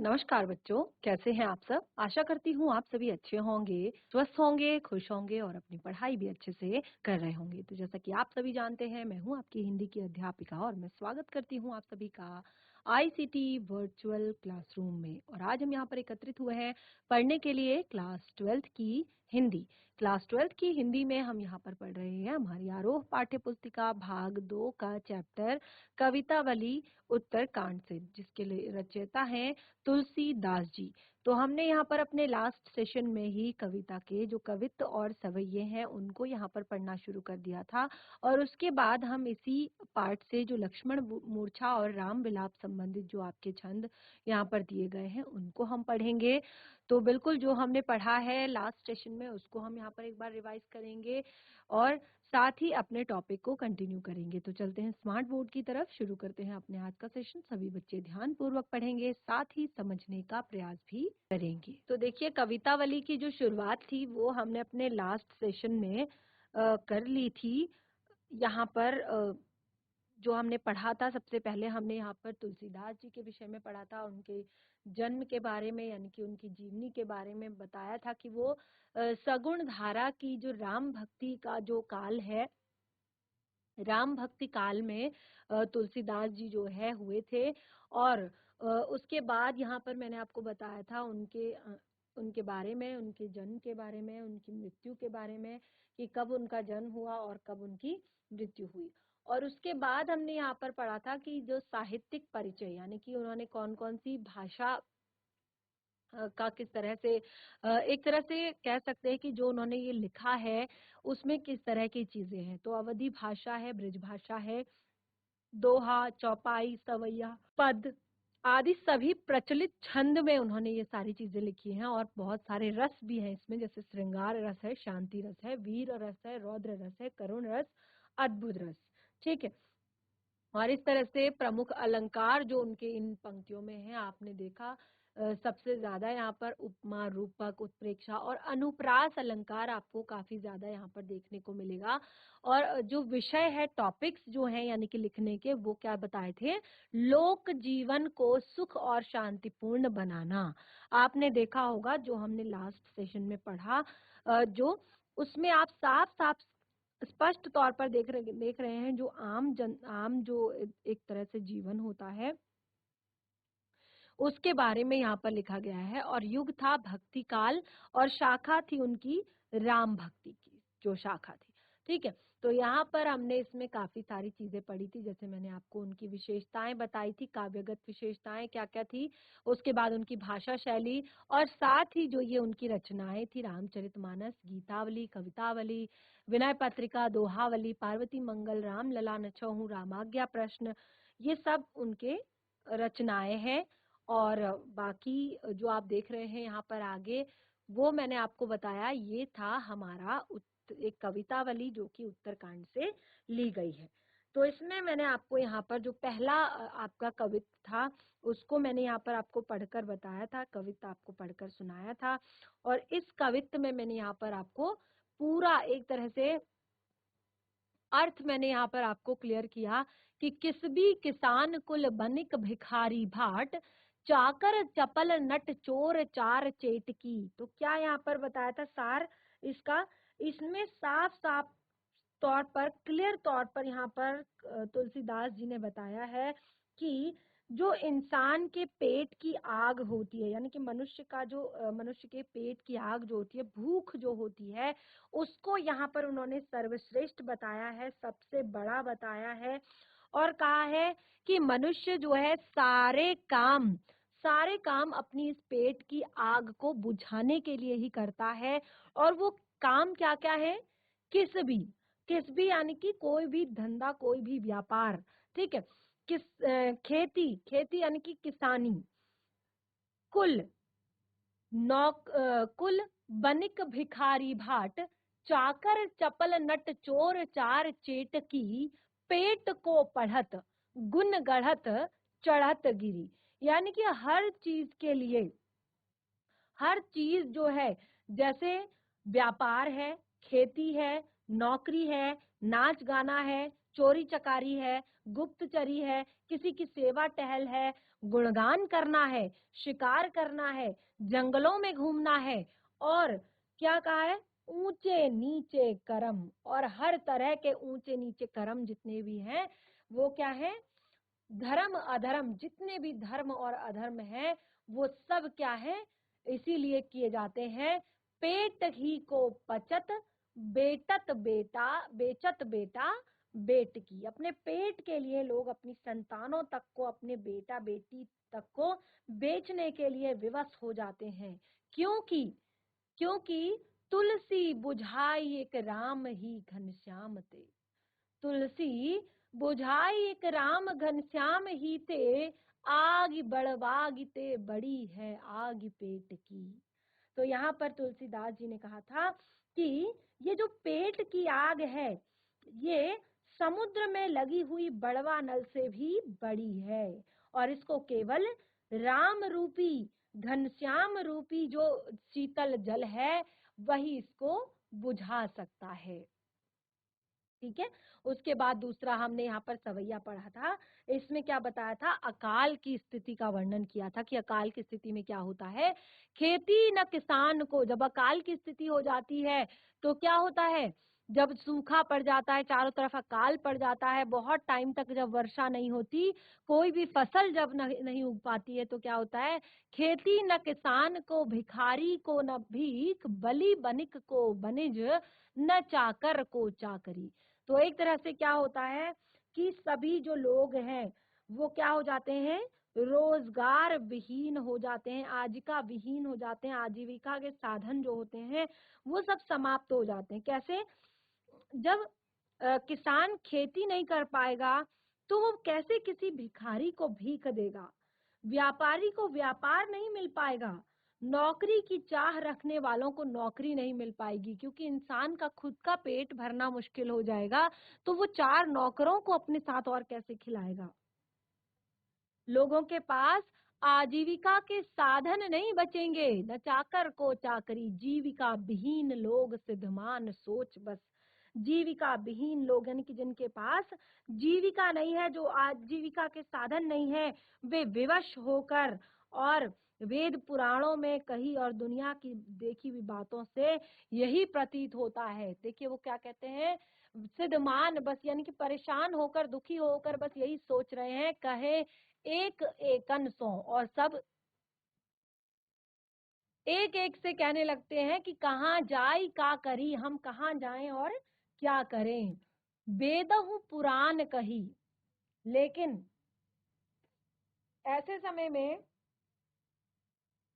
नमस्कार बच्चों, कैसे हैं आप सब? आशा करती हूँ आप सभी अच्छे होंगे, स्वस्थ होंगे, खुश होंगे और अपनी पढ़ाई भी अच्छे से कर रहे होंगे। तो जैसा कि आप सभी जानते हैं, मैं हूँ आपकी हिंदी की अध्यापिका और मैं स्वागत करती हूँ आप सभी का आईसीटी वर्चुअल क्लासरूम में। और आज हम यहाँ पर एकत्रित हुए हैं पढ़ने के लिए क्लास 12th की हिंदी। क्लास 12th की हिंदी में हम यहाँ पर पढ़ रहे हैं हमारी आरोह पाठ्य पुस्तिका भाग 2 का चैप्टर कवितावली उत्तरकांड से, जिसके लिए रचयिता हैं तुलसीदास जी। तो हमने यहाँ पर अपने लास्ट सेशन में ही कविता के जो कवित्त और सवैये हैं उनको यहाँ पर पढ़ना शुरू कर दिया था और उसके बाद हम इसी पाठ से जो लक्ष्मण मूर्छा और राम विलाप संबंधित जो आपके छंद यहाँ पर दिए गए हैं उनको हम पढ़ेंगे। तो बिल्कुल जो हमने पढ़ा है लास्ट सेशन में उसको हम यहाँ पर एक बार रिवाइज करेंगे और साथ ही अपने टॉपिक को कंटिन्यू करेंगे। तो चलते हैं स्मार्ट बोर्ड की तरफ, शुरू करते हैं अपने आज का सेशन। सभी बच्चे ध्यान पूर्वक पढ़ेंगे, साथ ही समझने का प्रयास भी करेंगे। तो देखिए, कवितावली की जो शुरुआत थी वो हमने अपने लास्ट सेशन में कर ली थी। यहाँ पर जो हमने पढ़ा था, सबसे पहले हमने यहाँ पर तुलसीदास जी के विषय में पढ़ा था, उनके जन्म के बारे में यानी कि उनकी जीवनी के बारे में बताया था कि वो सगुण धारा की जो राम भक्ति का जो काल है, राम भक्ति काल में तुलसीदास जी जो है हुए थे। और उसके बाद यहाँ पर मैंने आपको बताया था उनके बारे में, उनके जन्म के बारे में, उनकी मृत्यु के बारे में कि कब उनका जन्म हुआ और कब उनकी मृत्यु हुई। और उसके बाद हमने यहाँ पर पढ़ा था कि जो साहित्यिक परिचय यानी कि उन्होंने कौन कौन सी भाषा का किस तरह से एक तरह से कह सकते हैं कि जो उन्होंने ये लिखा है उसमें किस तरह की चीजें हैं। तो अवधी भाषा है, ब्रज भाषा है, दोहा, चौपाई, सवैया, पद आदि सभी प्रचलित छंद में उन्होंने ये सारी चीजें लिखी हैं। और बहुत सारे रस भी हैं इसमें, जैसे श्रृंगार रस है, शांति रस है, वीर रस है, रौद्र रस है, करुण रस, अद्भुत रस। ठीक है। और इस तरह से प्रमुख अलंकार जो उनके इन पंक्तियों में है, आपने देखा सबसे ज्यादा यहाँ पर उपमा, रूपक, उत्प्रेक्षा और अनुप्रास अलंकार आपको काफी ज्यादा यहाँ पर देखने को मिलेगा। और जो विषय है, टॉपिक्स जो हैं यानी कि लिखने के, वो क्या बताए थे? लोक जीवन को सुख और शांतिपूर्ण बनाना। आपने देखा होगा जो हमने लास्ट सेशन में पढ़ा, जो उसमें आप साफ साफ स्पष्ट तौर पर देख रहे हैं जो आम जो एक तरह से जीवन होता है उसके बारे में यहाँ पर लिखा गया है। और युग था भक्ति काल और शाखा थी उनकी राम भक्ति की जो शाखा थी। ठीक है। तो यहाँ पर हमने इसमें काफी सारी चीजें पढ़ी थी, जैसे मैंने आपको उनकी विशेषताएं बताई थी, काव्यगत विशेषताएं क्या क्या थी, उसके बाद उनकी भाषा शैली, और साथ ही जो ये उनकी रचनाएं थी, रामचरितमानस, गीतावली, कवितावली, विनय पत्रिका, दोहावली, पार्वती मंगल, राम लला नछहु, रामाज्ञा प्रश्न, ये सब उनके रचनाएं हैं। और बाकी जो आप देख रहे हैं यहाँ पर आगे, वो मैंने आपको बताया, ये था हमारा एक कवितावली जो कि उत्तरकांड से ली गई है। तो इसमें मैंने आपको यहाँ पर जो पहला आपका कवित्त था उसको मैंने यहाँ पर आपको पढ़कर बताया था, कवित्त आपको पढ़कर सुनाया था। और इस कवित्त में मैंने यहाँ पर आपको पूरा एक तरह से अर्थ मैंने यहाँ पर आपको क्लियर किया कि किसबी किसान कुल बनिक भिखारी भाट, चाकर चपल नट चोर चार चेटकी। तो क्या यहाँ पर बताया था सार इसका? इसमें साफ साफ तौर पर, क्लियर तौर पर यहाँ पर तुलसीदास जी ने बताया है कि जो इंसान के पेट की आग होती है, यानी कि मनुष्य का जो मनुष्य के पेट की आग जो होती है, भूख जो होती है, उसको यहाँ पर उन्होंने सर्वश्रेष्ठ बताया है, सबसे बड़ा बताया है। और कहा है कि मनुष्य जो है सारे काम अपनी इस पेट की आग को बुझाने के लिए ही करता है। और वो काम क्या क्या है? किस भी यानी कि कोई भी धंधा, कोई भी व्यापार। ठीक है। खेती यानी कि किसानी, कुल कुल बनिक भिखारी भाट, चाकर चपल नट चोर चार चेटकी, पेट को पढ़त गुन गढ़त चढ़त गिरी। यानी कि हर चीज के लिए, हर चीज जो है, जैसे व्यापार है, खेती है, नौकरी है, नाच गाना है, चोरी चकारी है, गुप्तचरी है, किसी की सेवा टहल है, गुणगान करना है, शिकार करना है, जंगलों में घूमना है, और क्या कहा है, ऊंचे नीचे कर्म, और हर तरह के ऊंचे नीचे कर्म जितने भी हैं वो क्या है, धर्म अधर्म, जितने भी धर्म और अधर्म हैं वो सब क्या है, इसीलिए किए जाते हैं। पेट ही को पचत, बेटत बेटा, बेचत बेटा बेट की। अपने पेट के लिए लोग अपनी संतानों तक को, अपने बेटा बेटी तक को बेचने के लिए विवश हो जाते हैं। क्योंकि क्योंकि तुलसी बुझाई एक राम ही घनश्याम ते, तुलसी बुझाई एक राम घनश्याम ही ते, आग बढ़वागी ते बड़ी है आग पेट की। तो यहाँ पर तुलसीदास जी ने कहा था कि ये जो पेट की आग है ये समुद्र में लगी हुई बड़वा नल से भी बड़ी है, और इसको केवल राम रूपी, घनश्याम रूपी जो शीतल जल है वही इसको बुझा सकता है। ठीक है, उसके बाद दूसरा हमने यहाँ पर सवैया पढ़ा था। इसमें क्या बताया था, अकाल की स्थिति का वर्णन किया था कि अकाल की स्थिति में क्या होता है। खेती न किसान को, जब अकाल की स्थिति हो जाती है तो क्या होता है, जब सूखा पड़ जाता है, चारों तरफ अकाल पड़ जाता है, बहुत टाइम तक जब वर्षा नहीं होती, कोई भी फसल जब नहीं उग पाती है, तो क्या होता है, खेती न किसान को, भिखारी को न भीख, बलि बनिक को बनिज, न चाकर को चाकरी। तो एक तरह से क्या होता है कि सभी जो लोग हैं वो क्या हो जाते हैं, रोजगार विहीन हो जाते हैं, आजीविका विहीन हो जाते हैं, आजीविका के साधन जो होते हैं वो सब समाप्त हो जाते हैं। कैसे, जब किसान खेती नहीं कर पाएगा तो वो कैसे किसी भिखारी को भीख देगा, व्यापारी को व्यापार नहीं मिल पाएगा, नौकरी की चाह रखने वालों को नौकरी नहीं मिल पाएगी, क्योंकि इंसान का खुद का पेट भरना मुश्किल हो जाएगा तो वो चार नौकरों को अपने साथ और कैसे खिलाएगा। लोगों के पास आजीविका के साधन नहीं बचेंगे, न चाकर को चाकरी, जीविका विहीन लोग सिद्धमान सोच बस। जीविका विहीन लोग यानी कि जिनके पास जीविका नहीं है, जो आजीविका के साधन नहीं है, वे विवश होकर और वेद पुराणों में कही और दुनिया की देखी हुई बातों से यही प्रतीत होता है। देखिए वो क्या कहते हैं, सिद्धमान बस, यानी कि परेशान होकर, दुखी होकर बस यही सोच रहे हैं, कहे एक एकन सो, और सब एक एक से कहने लगते हैं कि कहाँ जाई का करी, हम कहाँ जाएं और क्या करें। वेदहु पुराण कही, लेकिन ऐसे समय में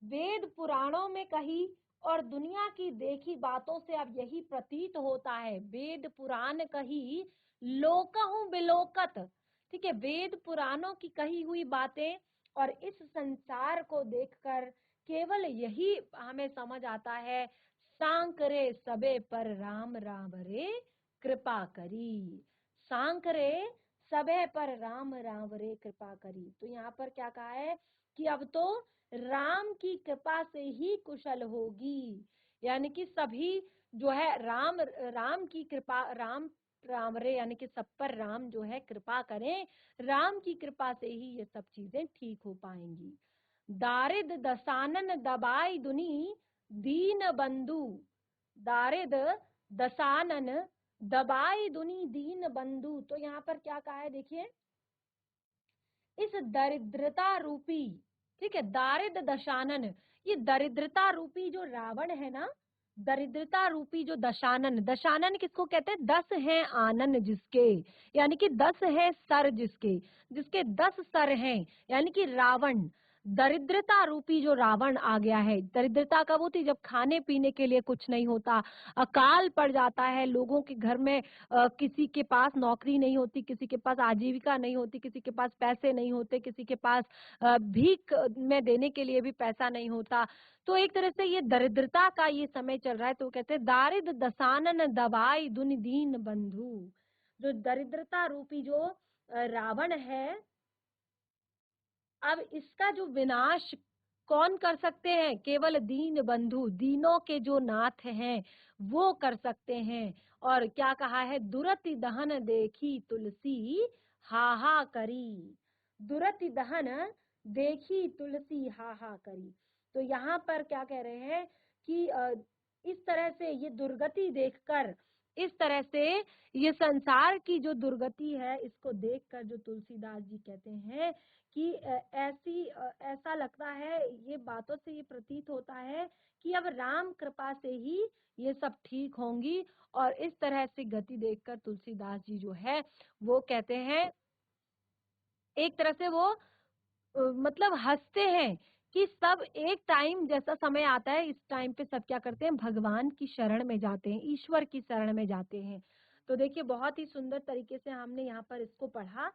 वेद पुराणों में कही और दुनिया की देखी बातों से अब यही प्रतीत होता है, वेद पुराण कही लोकहु बिलोकत। ठीक है, वेद पुराणों की कही हुई बातें और इस संसार को देखकर केवल यही हमें समझ आता है, सांकरे सबे पर राम राम रे कृपा करी, सांकरे सबे पर राम राम रे कृपा करी। तो यहाँ पर क्या कहा है कि अब तो राम की कृपा से ही कुशल होगी, यानी कि सभी जो है राम राम की कृपा, राम राम रे यानी कि सब पर राम जो है कृपा करें, राम की कृपा से ही ये सब चीजें ठीक हो पाएंगी। दारिद दसानन दबाई दुनी दीन बंधु, दारिद दसानन दबाई दुनी दीन बंधु। तो यहाँ पर क्या कहा है, देखिए, इस दरिद्रता रूपी, ठीक है, दारिद्र दशानन, ये दरिद्रता रूपी जो रावण है ना, दरिद्रता रूपी जो दशानन, दशानन किसको कहते हैं, 10 हैं आनन जिसके, यानी कि 10 है सर जिसके, जिसके 10 सर हैं, यानी कि रावण, दरिद्रता रूपी जो रावण आ गया है। दरिद्रता कब होती, जब खाने पीने के लिए कुछ नहीं होता, अकाल पड़ जाता है, लोगों के घर में किसी के पास नौकरी नहीं होती, किसी के पास आजीविका नहीं होती, किसी के पास पैसे नहीं होते, किसी के पास भीख में देने के लिए भी पैसा नहीं होता। तो एक तरह से ये दरिद्रता का ये समय चल रहा है। तो कहते हैं दारिद्र दसानन दवाई दुनि दीन बंधु, जो दरिद्रता रूपी जो रावण है, अब इसका जो विनाश कौन कर सकते हैं, केवल दीन बंधु, दीनों के जो नाथ हैं वो कर सकते हैं। और क्या कहा है, दुरति दहन देखी तुलसी हाहा करी, दुरति दहन देखी तुलसी हाहा करी। तो यहाँ पर क्या कह रहे हैं कि इस तरह से ये दुर्गति देखकर, इस तरह से ये संसार की जो दुर्गति है इसको देखकर जो तुलसीदास जी कहते हैं कि ऐसा लगता है, ये बातों से ये प्रतीत होता है कि अब राम कृपा से ही ये सब ठीक होंगी। और इस तरह से गति देखकर तुलसीदास जी जो है वो कहते हैं, एक तरह से वो मतलब हंसते हैं कि सब एक टाइम जैसा समय आता है, इस टाइम पे सब क्या करते हैं, भगवान की शरण में जाते हैं, ईश्वर की शरण में जाते हैं। तो देखिए बहुत ही सुंदर तरीके से हमने यहाँ पर इसको पढ़ा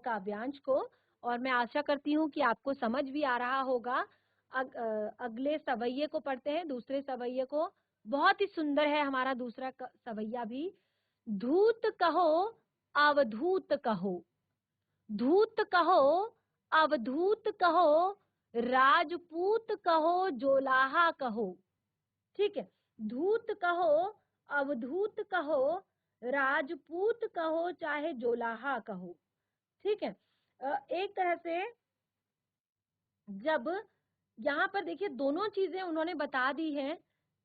काव्यांश को, और मैं आशा करती हूँ कि आपको समझ भी आ रहा होगा। अगले सवैये को पढ़ते हैं, दूसरे सवैये को। बहुत ही सुंदर है हमारा दूसरा सवैया भी। धूत कहो अवधूत कहो, धूत कहो अवधूत कहो, राजपूत कहो जोलाहा कहो। ठीक है, धूत कहो अवधूत कहो, राजपूत कहो चाहे जोलाहा कहो। ठीक है, एक तरह से जब यहाँ पर देखिए दोनों चीजें उन्होंने बता दी हैं।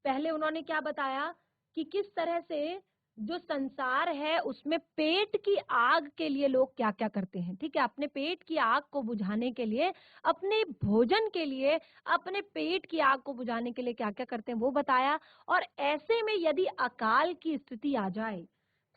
पहले उन्होंने क्या बताया कि किस तरह से जो संसार है उसमें पेट की आग के लिए लोग क्या क्या करते हैं। ठीक है, अपने पेट की आग को बुझाने के लिए, अपने भोजन के लिए, अपने पेट की आग को बुझाने के लिए क्या क्या करते हैं वो बताया। और ऐसे में यदि अकाल की स्थिति आ जाए,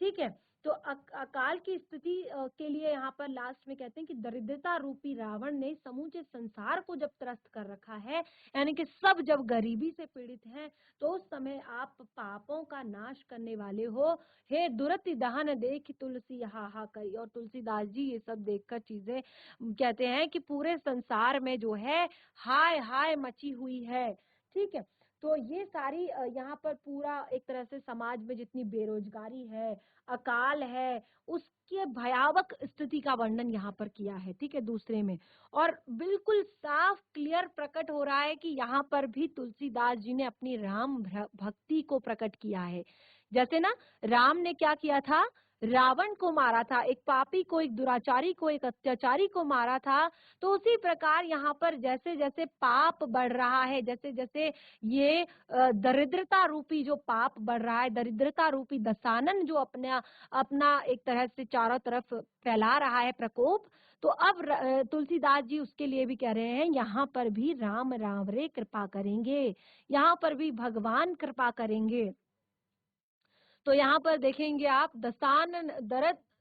ठीक है, तो अकाल की स्थिति के लिए यहाँ पर लास्ट में कहते हैं कि दरिद्रता रूपी रावण ने समूचे संसार को जब त्रस्त कर रखा है, यानी कि सब जब गरीबी से पीड़ित हैं, तो उस समय आप पापों का नाश करने वाले हो। हे दुरति दहन देख तुलसी हाहा करी। और तुलसीदास जी ये सब देखकर चीजें कहते हैं कि पूरे संसार में जो है हाय हाय मची हुई है। ठीक है, तो ये सारी यहाँ पर पूरा एक तरह से समाज में जितनी बेरोजगारी है, अकाल है, उसके भयावक स्थिति का वर्णन यहाँ पर किया है। ठीक है, दूसरे में। और बिल्कुल साफ क्लियर प्रकट हो रहा है कि यहाँ पर भी तुलसीदास जी ने अपनी राम भक्ति को प्रकट किया है। जैसे ना राम ने क्या किया था, रावण को मारा था, एक पापी को, एक दुराचारी को, एक अत्याचारी को मारा था। तो उसी प्रकार यहाँ पर जैसे जैसे पाप बढ़ रहा है, जैसे जैसे ये दरिद्रता रूपी जो पाप बढ़ रहा है, दरिद्रता रूपी दशानन जो अपना अपना एक तरह से चारों तरफ फैला रहा है प्रकोप, तो अब तुलसीदास जी उसके लिए भी कह रहे हैं यहाँ पर भी राम राम रे कृपा करेंगे, यहाँ पर भी भगवान कृपा करेंगे। तो यहाँ पर देखेंगे आप, दसानन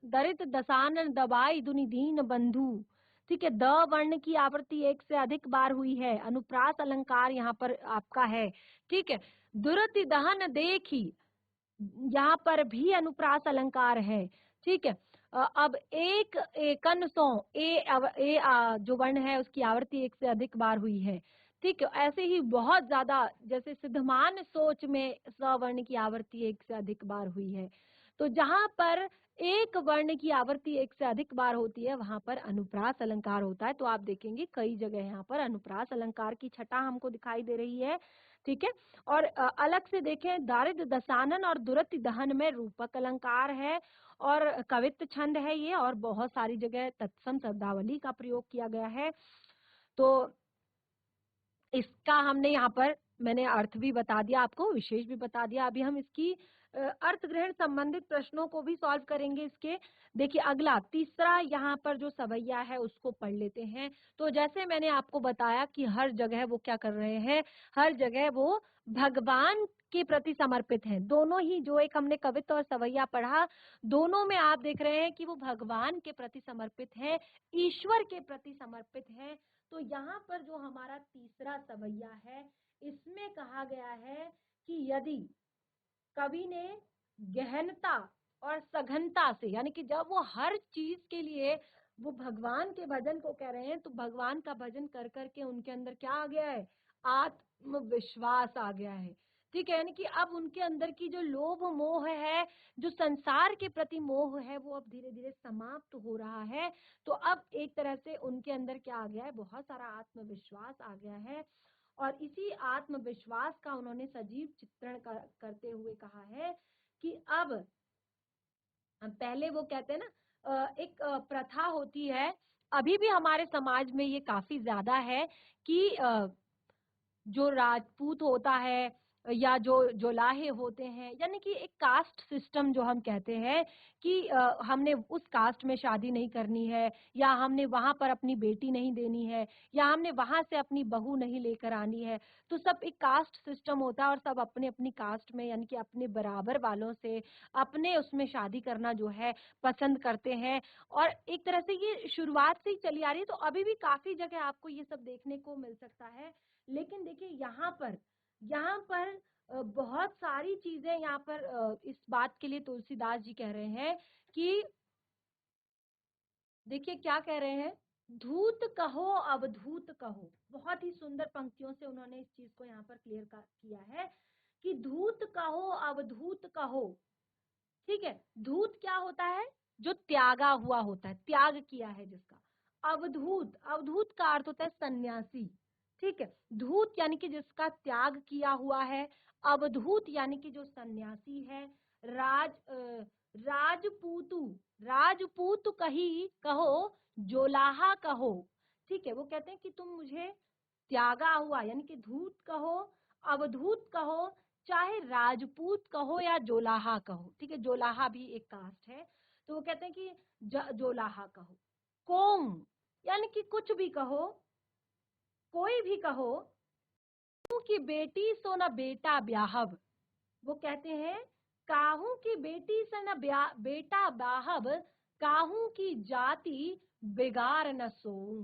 दरित दसानन दबाई दुनि दीन बंधु। ठीक है, द वर्ण की आवृत्ति एक से अधिक बार हुई है, अनुप्रास अलंकार यहाँ पर आपका है। ठीक है, दुरति दहन देखी, यहाँ पर भी अनुप्रास अलंकार है। ठीक है, अब एक एकन सो जो वर्ण है उसकी आवृत्ति एक से अधिक बार हुई है। ठीक है, ऐसे ही बहुत ज्यादा, जैसे सिद्धमान सोच में स्वर्ण की आवृत्ति एक से अधिक बार हुई है। तो जहां पर एक वर्ण की आवृत्ति एक से अधिक बार होती है वहां पर अनुप्रास अलंकार होता है। तो आप देखेंगे कई जगह यहाँ पर अनुप्रास अलंकार की छटा हमको दिखाई दे रही है। ठीक है, और अलग से देखें, दारिद्र दशानन और दुरति दहन में रूपक अलंकार है और कवित्व छंद है ये, और बहुत सारी जगह तत्सम शब्दावली का प्रयोग किया गया है। तो इसका हमने यहाँ पर, मैंने अर्थ भी बता दिया आपको, विशेष भी बता दिया। अभी हम इसकी अर्थ ग्रहण संबंधित प्रश्नों को भी सॉल्व करेंगे इसके। देखिए अगला तीसरा यहाँ पर जो सवैया है उसको पढ़ लेते हैं। तो जैसे मैंने आपको बताया कि हर जगह वो क्या कर रहे हैं, हर जगह वो भगवान के प्रति समर्पित हैं। दोनों ही, जो एक हमने कवित्व और सवैया पढ़ा, दोनों में आप देख रहे हैं कि वो भगवान के प्रति समर्पित है, ईश्वर के प्रति समर्पित है। तो यहाँ पर जो हमारा तीसरा सवैया है, इसमें कहा गया है कि यदि कवि ने गहनता और सघनता से, यानी कि जब वो हर चीज के लिए वो भगवान के भजन को कह रहे हैं, तो भगवान का भजन कर करके उनके अंदर क्या आ गया है, आत्मविश्वास आ गया है। ठीक है, यानी कि अब उनके अंदर की जो लोभ मोह है, जो संसार के प्रति मोह है, वो अब धीरे धीरे समाप्त हो रहा है। तो अब एक तरह से उनके अंदर क्या आ गया है, बहुत सारा आत्मविश्वास आ गया है। और इसी आत्मविश्वास का उन्होंने सजीव चित्रण करते हुए कहा है कि अब पहले वो कहते हैं ना, एक प्रथा होती है, अभी भी हमारे समाज में ये काफ़ी ज़्यादा है कि जो राजपूत होता है या जो जोलाहे होते हैं, यानी कि एक कास्ट सिस्टम जो हम कहते हैं कि हमने उस कास्ट में शादी नहीं करनी है, या हमने वहां पर अपनी बेटी नहीं देनी है, या हमने वहां से अपनी बहू नहीं लेकर आनी है। तो सब एक कास्ट सिस्टम होता है और सब अपने अपनी कास्ट में, यानी कि अपने बराबर वालों से अपने उसमें शादी करना जो है पसंद करते हैं। और एक तरह से ये शुरुआत से ही चली आ रही है, तो अभी भी काफी जगह आपको ये सब देखने को मिल सकता है। लेकिन देखिए यहाँ पर बहुत सारी चीजें यहाँ पर इस बात के लिए तुलसीदास जी कह रहे हैं कि देखिए क्या कह रहे हैं, धूत कहो अवधूत कहो। बहुत ही सुंदर पंक्तियों से उन्होंने इस चीज को यहाँ पर क्लियर किया है कि धूत कहो अवधूत कहो। ठीक है, धूत क्या होता है, जो त्यागा हुआ होता है, त्याग किया है जिसका। अवधूत, अवधूत का अर्थ होता है सन्यासी। ठीक है, धूत यानी कि जिसका त्याग किया हुआ है, अवधूत यानी कि जो सन्यासी है। राजपूतु, राजपूत कही कहो, जोलाहा कहो। ठीक है, वो कहते हैं कि तुम मुझे त्यागा हुआ यानी कि धूत कहो, अवधूत कहो, चाहे राजपूत कहो या जोलाहा कहो। ठीक है, जोलाहा भी एक कास्ट है, तो वो कहते हैं कि जोलाहा कहो। कोम यानी कि कुछ भी कहो, कोई भी कहो, की बेटी सो न बेटा ब्याहब। वो कहते हैं काहू की बेटी से न बेटा ब्याहब, काहू की जाति बिगाड़ न सोऊं।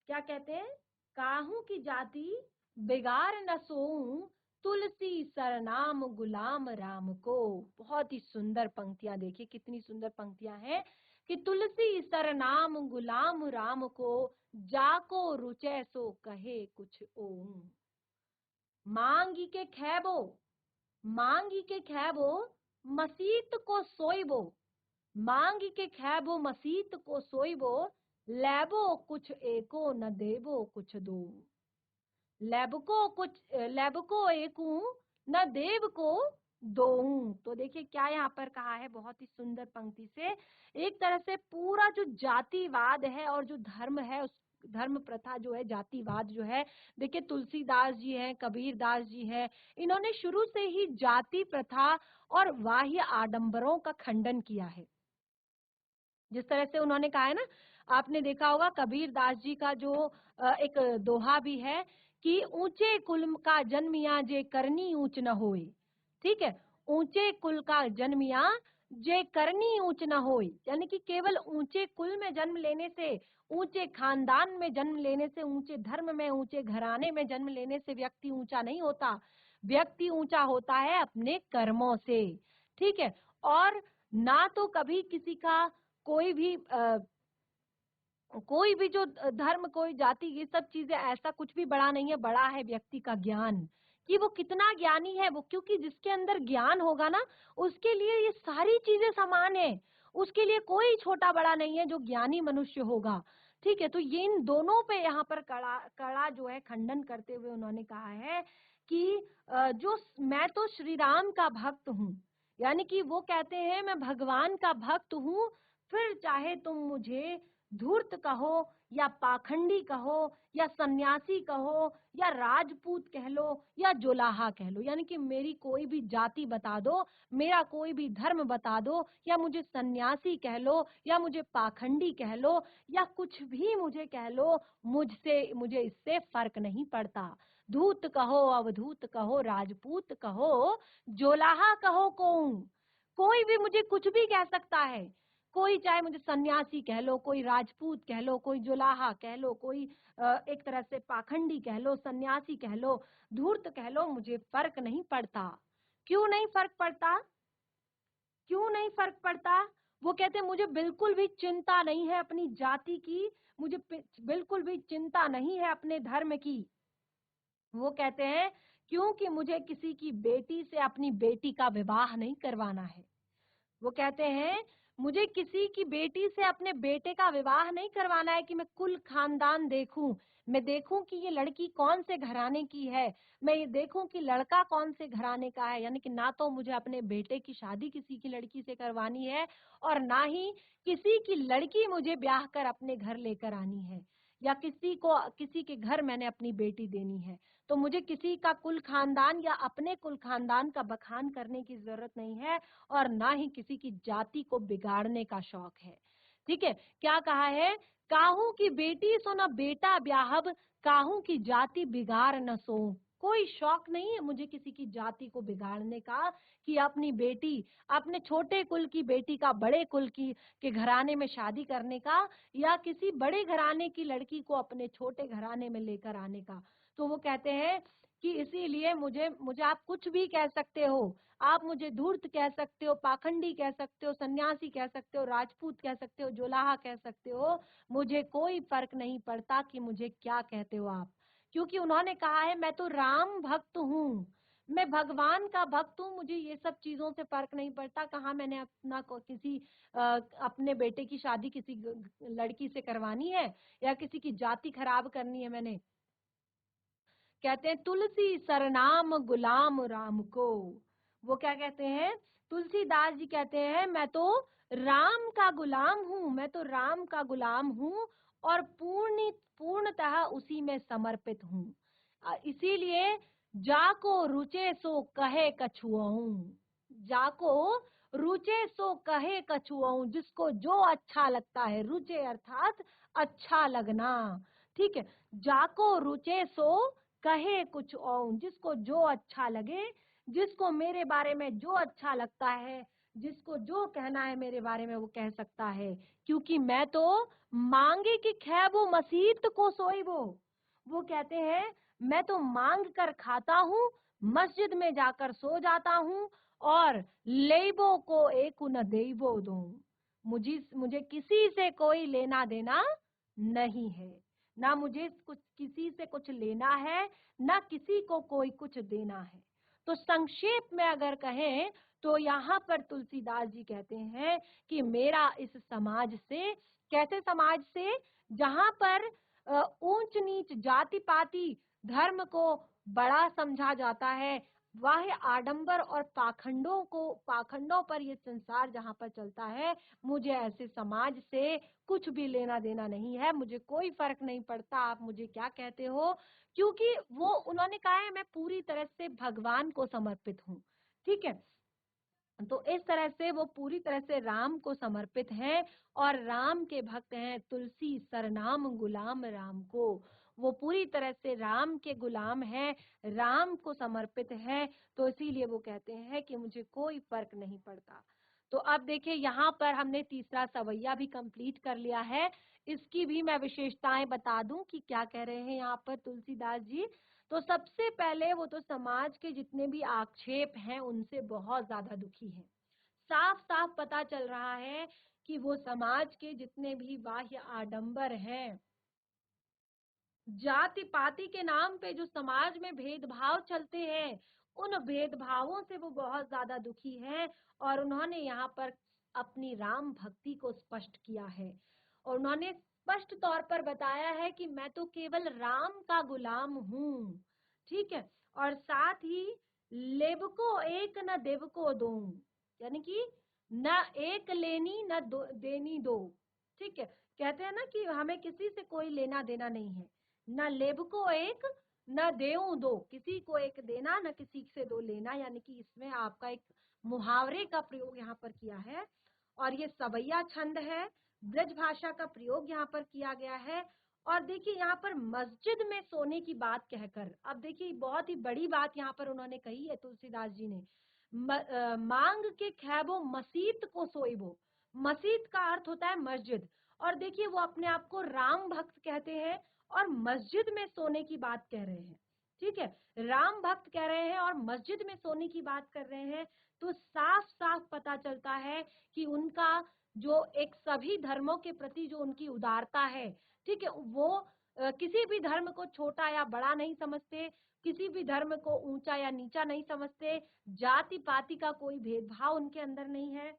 क्या कहते हैं, काहू की जाति बिगाड़ न सोऊं, तुलसी सरनाम गुलाम राम को। बहुत ही सुंदर पंक्तियां, देखिए कितनी सुंदर पंक्तियां हैं कि तुलसी सरनाम गुलाम राम को, जाको रुचै सो कहे कुछ ओऊं। मांगी के खैबो, मांगी के खैबो मसीत को सोइबो, मांगी के खैबो मसीत को सोइबो, लैबो कुछ एको न देबो कुछ दो। लैबको एकू न देव को दोऊं। तो देखिए क्या यहाँ पर कहा है बहुत ही सुंदर पंक्ति से। एक तरह से पूरा जो जातिवाद है और जो धर्म है, उस धर्म प्रथा जो है, जातिवाद जो है, देखिए तुलसीदास जी हैं, कबीर दास जी हैं, इन्होंने शुरू से ही जाति प्रथा और बाह्य आडंबरों का खंडन किया है। जिस तरह से उन्होंने कहा है ना, आपने देखा होगा कबीर दास जी का जो एक दोहा भी है कि ऊंचे कुल का जन्मिया जे करनी ऊंच न होए। ठीक है, ऊंचे कुल का जन्मिया जे करनी ऊंच न होए, यानी कि केवल ऊंचे कुल में जन्म लेने से, ऊंचे खानदान में जन्म लेने से, ऊंचे धर्म में, ऊंचे घराने में जन्म लेने से व्यक्ति ऊंचा नहीं होता। व्यक्ति ऊंचा होता है अपने कर्मों से। ठीक है, और ना तो कभी किसी का कोई भी जो धर्म, कोई जाति, ये सब चीजें ऐसा कुछ भी बड़ा नहीं है। बड़ा है व्यक्ति का ज्ञान, कि वो कितना ज्ञानी है। वो क्योंकि जिसके अंदर ज्ञान होगा ना, उसके लिए ये सारी चीजें समान है। उसके लिए कोई छोटा बड़ा नहीं है जो ज्ञानी मनुष्य होगा। ठीक है, तो ये इन दोनों पे यहाँ पर कड़ा कड़ा जो है खंडन करते हुए उन्होंने कहा है कि जो मैं तो श्री राम का भक्त हूँ, यानी कि वो कहते हैं मैं भगवान का भक्त हूँ। फिर चाहे तुम मुझे धूर्त कहो या पाखंडी कहो या सन्यासी कहो या राजपूत कह लो या जोलाहा कह लो, यानी कि मेरी कोई भी जाति बता दो, मेरा कोई भी धर्म बता दो, या मुझे सन्यासी कह लो या मुझे पाखंडी कह लो या कुछ भी मुझे कह लो, मुझे इससे फर्क नहीं पड़ता। धूत कहो अवधूत कहो, राजपूत कहो, जोलाहा कहो, कोई भी मुझे कुछ भी कह सकता है। कोई चाहे मुझे सन्यासी कह लो, कोई राजपूत कह लो, कोई जुलाहा कह लो, कोई एक तरह से पाखंडी कह लो, सन्यासी कह लो, धूर्त कह लो, मुझे फर्क नहीं पड़ता। क्यों नहीं फर्क पड़ता, क्यों नहीं फर्क पड़ता? वो कहते हैं मुझे बिल्कुल भी चिंता नहीं है अपनी जाति की, मुझे बिल्कुल भी चिंता नहीं है अपने धर्म की। वो कहते हैं क्योंकि मुझे किसी की बेटी से अपनी बेटी का विवाह नहीं करवाना है। वो कहते हैं मुझे किसी की बेटी से अपने बेटे का विवाह नहीं करवाना है कि मैं कुल खानदान देखूं, मैं देखूं कि ये लड़की कौन से घराने की है, मैं ये देखूं कि लड़का कौन से घराने का है। यानी कि ना तो मुझे अपने बेटे की शादी किसी की लड़की से करवानी है और ना ही किसी की लड़की मुझे ब्याह कर अपने घर लेकर आनी है, या किसी के घर मैंने अपनी बेटी देनी है। तो मुझे किसी का कुल खानदान या अपने कुल खानदान का बखान करने की जरूरत नहीं है, और ना ही किसी की जाति को बिगाड़ने का शौक है। ठीक है, क्या कहा है? काहू की बेटी सो न बेटा ब्याहब, काहू की जाति बिगाड़ न सो। कोई शौक नहीं है मुझे किसी की जाति को बिगाड़ने का, कि अपनी बेटी, अपने छोटे कुल की बेटी का बड़े कुल की के घराने में शादी करने का, या किसी बड़े घराने की लड़की को अपने छोटे घराने में लेकर आने का। तो वो कहते हैं कि इसीलिए मुझे मुझे आप कुछ भी कह सकते हो, आप मुझे धूर्त कह सकते हो, पाखंडी कह सकते हो, सन्यासी कह सकते हो, राजपूत कह सकते हो, जोलाहा कह सकते हो, मुझे कोई फर्क नहीं पड़ता कि मुझे क्या कहते हो आप। क्योंकि उन्होंने कहा है मैं तो राम भक्त हूँ, मैं भगवान का भक्त हूँ, मुझे ये सब चीजों से फर्क नहीं पड़ता कहाँ मैंने किसी अपने बेटे की शादी किसी लड़की से करवानी है, या किसी की जाति खराब करनी है मैंने। कहते हैं तुलसी सरनाम गुलाम राम को। वो क्या कहते हैं? तुलसीदास जी कहते हैं मैं तो राम का गुलाम हूँ, मैं तो राम का गुलाम हूँ, और पूर्णतः उसी में समर्पित हूँ। इसीलिए जाको रुचे सो कहे कछुआऊं, जाको रुचे सो कहे कछुआऊं, जिसको जो अच्छा लगता है, रुचे अर्थात अच्छा लगना। ठीक है, जाको रुचे सो कहे कुछ और, जिसको जो अच्छा लगे, जिसको मेरे बारे में जो अच्छा लगता है, जिसको जो कहना है मेरे बारे में वो कह सकता है। क्योंकि मैं तो मांगे कि खैबो मसीत को सोई वो कहते हैं मैं तो मांग कर खाता हूँ, मस्जिद में जाकर सो जाता हूँ, और लेबो को एक न देबो दूं। मुझे मुझे किसी से कोई लेना देना नहीं है, ना मुझे कुछ किसी से कुछ लेना है, ना किसी को कोई कुछ देना है। तो संक्षेप में अगर कहें तो यहाँ पर तुलसीदास जी कहते हैं कि मेरा इस समाज से, कैसे समाज से, जहाँ पर ऊंच नीच जाति पाति धर्म को बड़ा समझा जाता है, वह आडंबर और पाखंडों पर ये संसार जहाँ पर चलता है, मुझे ऐसे समाज से कुछ भी लेना देना नहीं है, मुझे कोई फर्क नहीं पड़ता आप मुझे क्या कहते हो। क्योंकि वो उन्होंने कहा है मैं पूरी तरह से भगवान को समर्पित हूँ। ठीक है, तो इस तरह से वो पूरी तरह से राम को समर्पित हैं, और राम के भक्त हैं, तुलसी सरनाम गुलाम राम को। वो पूरी तरह से राम के गुलाम हैं, राम को समर्पित हैं, तो इसीलिए वो कहते हैं कि मुझे कोई फर्क नहीं पड़ता। तो अब देखिए यहाँ पर हमने तीसरा सवैया भी कंप्लीट कर लिया है। इसकी भी मैं विशेषताएं बता दूं कि क्या कह रहे हैं यहाँ पर तुलसीदास जी। तो सबसे पहले वो तो समाज के जितने भी आक्षेप हैं उनसे बहुत ज्यादा दुखी हैं। साफ साफ पता चल रहा है कि वो समाज के जितने भी बाह्य आडंबर हैं, जाति पाति के नाम पे जो समाज में भेदभाव चलते हैं, उन भेदभावों से वो बहुत ज्यादा दुखी हैं। और उन्होंने यहाँ पर अपनी राम भक्ति को स्पष्ट किया है, और उन्होंने स्पष्ट तौर पर बताया है कि मैं तो केवल राम का गुलाम हूँ। ठीक है, और साथ ही लेबको एक न देवको दो, यानी कि न एक लेनी न देनी दो। ठीक है, कहते हैं ना कि हमें किसी से कोई लेना देना नहीं है, न लेब को एक न देऊं दो, किसी को एक देना न किसी से दो लेना। यानी कि इसमें आपका एक मुहावरे का प्रयोग यहाँ पर किया है, और ये सवैया छंद है, ब्रज भाषा का प्रयोग यहाँ पर किया गया है। और देखिए यहाँ पर मस्जिद में सोने की बात कहकर, अब देखिए बहुत ही बड़ी बात यहाँ पर उन्होंने कही है तुलसीदास जी ने। मांग के खैबो मसीत को सोईबो, मसीत का अर्थ होता है मस्जिद। और देखिए वो अपने आप को राम भक्त कहते हैं, और मस्जिद में सोने की बात कह रहे हैं। ठीक है, राम भक्त कह रहे हैं और मस्जिद में सोने की बात कर रहे हैं। तो साफ साफ पता चलता है कि उनका जो एक सभी धर्मों के प्रति जो उनकी उदारता है, ठीक है, वो किसी भी धर्म को छोटा या बड़ा नहीं समझते, किसी भी धर्म को ऊंचा या नीचा नहीं समझते, जाति पाति का कोई भेदभाव उनके अंदर नहीं है।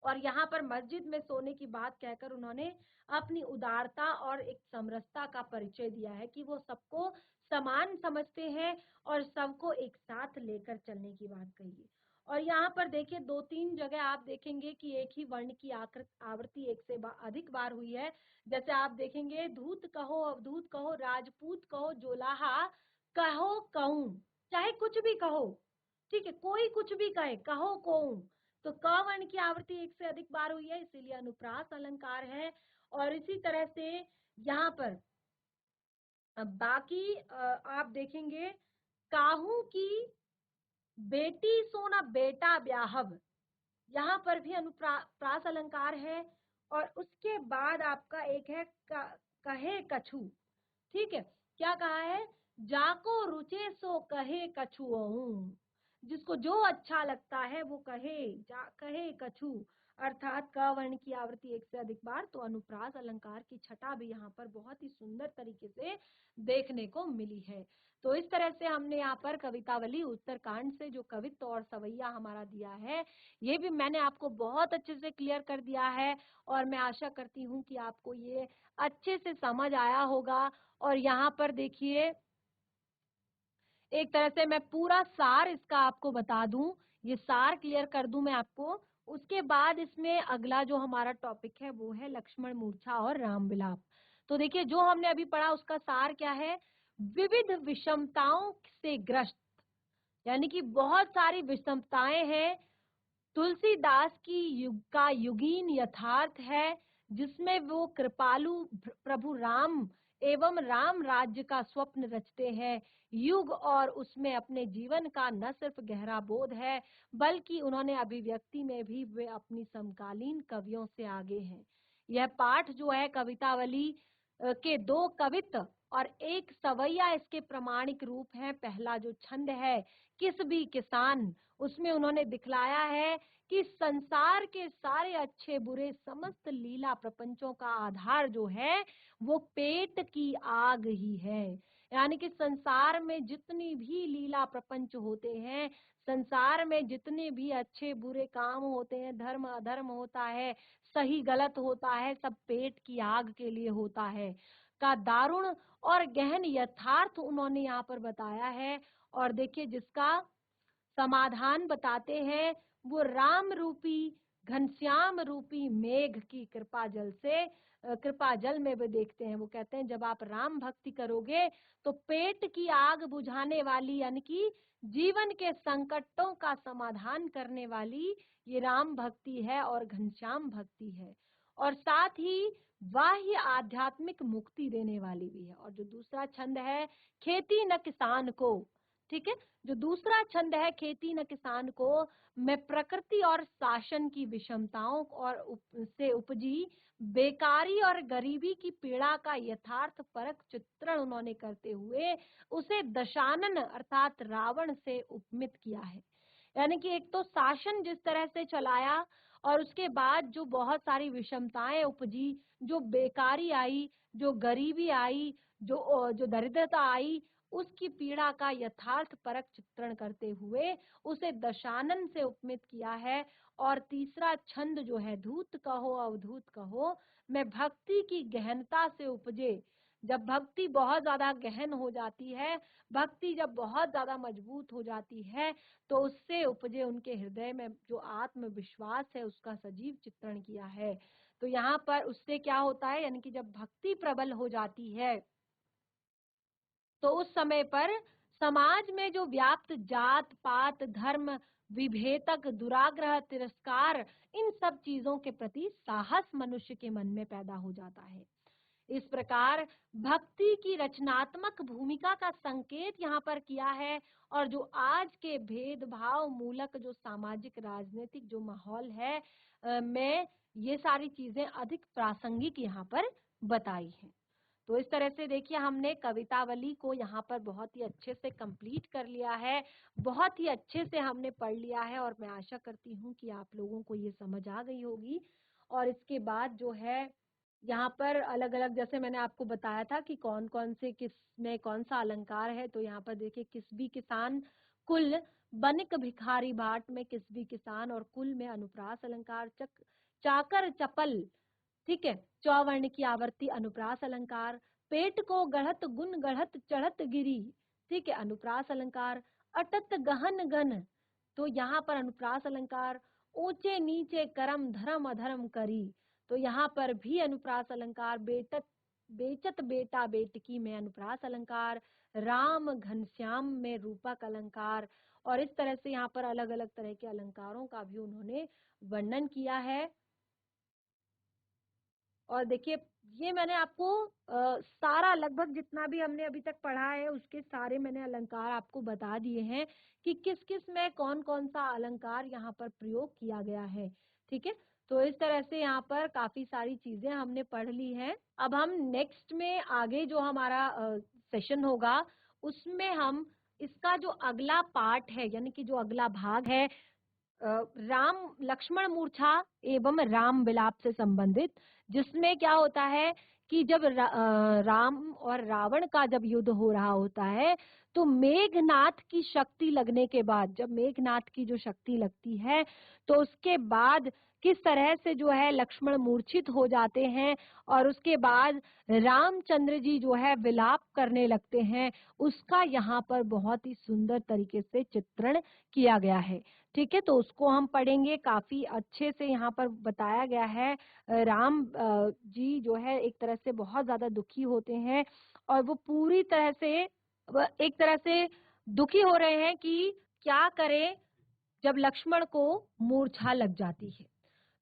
और यहाँ पर मस्जिद में सोने की बात कहकर उन्होंने अपनी उदारता और एक समरसता का परिचय दिया है कि वो सबको समान समझते हैं और सबको एक साथ लेकर चलने की बात कही है। और यहाँ पर देखिए 2-3 जगह आप देखेंगे कि एक ही वर्ण की आवृत्ति एक से अधिक बार हुई है। जैसे आप देखेंगे धूत कहो, अवधूत कहो, राजपूत कहो, जोलाहा कहो, कहूं, चाहे कुछ भी कहो, ठीक है, कोई कुछ भी कहे, कहो कहूं, तो क वर्ण की आवृत्ति एक से अधिक बार हुई है, इसीलिए अनुप्रास अलंकार है। और इसी तरह से यहाँ पर बाकी आप देखेंगे काहू की बेटी सोना बेटा ब्याहव, यहाँ पर भी अनुप्रास अलंकार है। और उसके बाद आपका एक है कहे कछु, ठीक है, क्या कहा है, जाको रुचे सो कहे कछुओं, जिसको जो अच्छा लगता है वो कहे, कहे कछु, अर्थात क वर्ण की आवृत्ति एक से अधिक बार। तो अनुप्रास अलंकार की छटा भी यहाँ पर बहुत ही सुंदर तरीके से देखने को मिली है। तो इस तरह से हमने यहाँ पर कवितावली उत्तरकांड से जो कवित्व और सवैया हमारा दिया है, ये भी मैंने आपको बहुत अच्छे से क्लियर कर दिया है। और मैं आशा करती हूँ कि आपको ये अच्छे से समझ आया होगा। और यहाँ पर देखिए एक तरह से मैं पूरा सार इसका आपको बता दूं, ये सार क्लियर कर दूं मैं आपको। उसके बाद इसमें अगला जो हमारा टॉपिक है वो है लक्ष्मण मूर्छा और राम विलाप। तो देखिए जो हमने अभी पढ़ा उसका सार क्या है, विविध विषमताओं से ग्रस्त, यानी कि बहुत सारी विषमताएं हैं। तुलसीदास की युग का युगीन यथार्थ है, जिसमें वो कृपालु प्रभु राम एवं राम राज्य का स्वप्न रचते हैं। युग और उसमें अपने जीवन का न सिर्फ गहरा बोध है, बल्कि उन्होंने अभिव्यक्ति में भी वे अपनी समकालीन कवियों से आगे हैं। यह पाठ जो है कवितावली के 2 कवित्व और एक सवैया इसके प्रमाणिक रूप हैं। पहला जो छंद है किस भी किसान, उसमें उन्होंने दिखलाया है कि संसार के सारे अच्छे बुरे समस्त लीला प्रपंचों का आधार जो है वो पेट की आग ही है। यानी कि संसार में जितनी भी लीला प्रपंच होते हैं, संसार में जितने भी अच्छे बुरे काम होते हैं, धर्म अधर्म होता है, सही गलत होता है, सब पेट की आग के लिए होता है का दारुण और गहन यथार्थ उन्होंने यहाँ पर बताया है। और देखिए जिसका समाधान बताते हैं वो राम रूपी घनश्याम रूपी मेघ की कृपा जल से, कृपा जल में वो देखते हैं। वो कहते हैं जब आप राम भक्ति करोगे तो पेट की आग बुझाने वाली, यानी कि जीवन के संकटों का समाधान करने वाली ये राम भक्ति है और घनश्याम भक्ति है। और साथ ही बाह्य आध्यात्मिक मुक्ति देने वाली भी है। और जो दूसरा छंद है खेती न किसान को, ठीक है, जो दूसरा छंद है खेती न किसान को, मैं प्रकृति और शासन की विषमताओं और से उपजी बेकारी और गरीबी की पीड़ा का यथार्थ परक चित्रण उन्होंने करते हुए उसे दशानन अर्थात रावण से उपमित किया है। यानी कि एक तो शासन जिस तरह से चलाया और उसके बाद जो बहुत सारी विषमताएं उपजी, जो बेकारी आई, जो गरीबी आई, जो दरिद्रता आई, उसकी पीड़ा का यथार्थ परक चित्रण करते हुए उसे दशानन से उपमित किया है। और तीसरा छंद जो है धूत कहो अवधूत कहो, मैं भक्ति की गहनता से उपजे, जब भक्ति बहुत ज्यादा गहन हो जाती है, भक्ति जब बहुत ज्यादा मजबूत हो जाती है, तो उससे उपजे उनके हृदय में जो आत्मविश्वास है उसका सजीव चित्रण किया है। तो यहाँ पर उससे क्या होता है, यानी कि जब भक्ति प्रबल हो जाती है तो उस समय पर समाज में जो व्याप्त जात पात धर्म विभेदक दुराग्रह तिरस्कार, इन सब चीजों के प्रति साहस मनुष्य के मन में पैदा हो जाता है। इस प्रकार भक्ति की रचनात्मक भूमिका का संकेत यहाँ पर किया है। और जो आज के भेदभाव मूलक जो सामाजिक राजनीतिक जो माहौल है में ये सारी चीजें अधिक प्रासंगिक यहाँ पर बताई हैं। तो इस तरह से देखिए हमने कवितावली को यहाँ पर बहुत ही अच्छे से कंप्लीट कर लिया है, बहुत ही अच्छे से हमने पढ़ लिया है। और मैं आशा करती हूँ कि आप लोगों को ये समझ आ गई होगी। और इसके बाद जो है यहाँ पर अलग अलग, जैसे मैंने आपको बताया था कि कौन कौन से किस में कौन सा अलंकार है, तो यहाँ पर देखिए किस भी किसान कुल बनिक भिखारी बाट में किसबी किसान, और कुल में अनुप्रास अलंकार, चाकर चपल, ठीक है, चौवर्ण की आवर्ती अनुप्रास अलंकार, पेट को गढ़त गुण गढ़त चढ़त गिरी, ठीक है, अनुप्रास अलंकार, अटत गहन गन, तो यहाँ पर अनुप्रास अलंकार, ऊंचे नीचे करम धर्म अधर्म करी, तो यहाँ पर भी अनुप्रास अलंकार, बेटत बेचत बेटा बेटकी में अनुप्रास अलंकार, राम घनश्याम में रूपक अलंकार, और इस तरह से यहाँ पर अलग अलग तरह के अलंकारों का भी उन्होंने वर्णन किया है। और देखिए, ये मैंने आपको सारा लगभग जितना भी हमने अभी तक पढ़ा है उसके सारे मैंने अलंकार आपको बता दिए हैं कि किस किस में कौन कौन सा अलंकार यहाँ पर प्रयोग किया गया है। ठीक है, तो इस तरह से यहाँ पर काफी सारी चीजें हमने पढ़ ली हैं। अब हम नेक्स्ट में आगे जो हमारा सेशन होगा उसमें हम इसका जो अगला पार्ट है यानी कि जो अगला भाग है राम लक्ष्मण मूर्छा एवं राम विलाप से संबंधित, जिसमें क्या होता है कि जब राम और रावण का जब युद्ध हो रहा होता है तो मेघनाथ की शक्ति लगने के बाद, जब मेघनाथ की जो शक्ति लगती है तो उसके बाद किस तरह से जो है लक्ष्मण मूर्छित हो जाते हैं और उसके बाद रामचंद्र जी जो है विलाप करने लगते हैं, उसका यहाँ पर बहुत ही सुंदर तरीके से चित्रण किया गया है। ठीक है, तो उसको हम पढ़ेंगे। काफी अच्छे से यहाँ पर बताया गया है। राम जी जो है एक तरह से बहुत ज्यादा दुखी होते हैं और वो पूरी तरह से एक तरह से दुखी हो रहे हैं कि क्या करें जब लक्ष्मण को मूर्छा लग जाती है।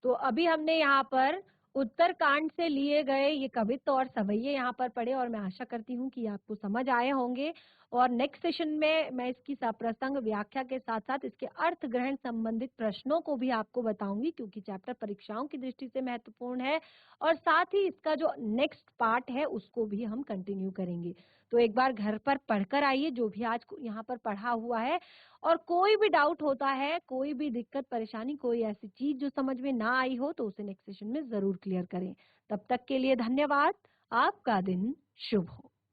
तो अभी हमने यहाँ पर उत्तरकांड से लिए गए ये कवित्त और सवैये यहाँ पर पढ़े और मैं आशा करती हूँ कि आपको समझ आए होंगे। और नेक्स्ट सेशन में मैं इसकी सप्रसंग व्याख्या के साथ साथ इसके अर्थ ग्रहण संबंधित प्रश्नों को भी आपको बताऊंगी, क्योंकि चैप्टर परीक्षाओं की दृष्टि से महत्वपूर्ण है और साथ ही इसका जो नेक्स्ट पार्ट है उसको भी हम कंटिन्यू करेंगे। तो एक बार घर पर पढ़कर आइए जो भी आज यहाँ पर पढ़ा हुआ है, और कोई भी डाउट होता है, कोई भी दिक्कत परेशानी, कोई ऐसी चीज जो समझ में ना आई हो तो उसे नेक्स्ट सेशन में जरूर क्लियर करें। तब तक के लिए धन्यवाद। आपका दिन शुभ हो।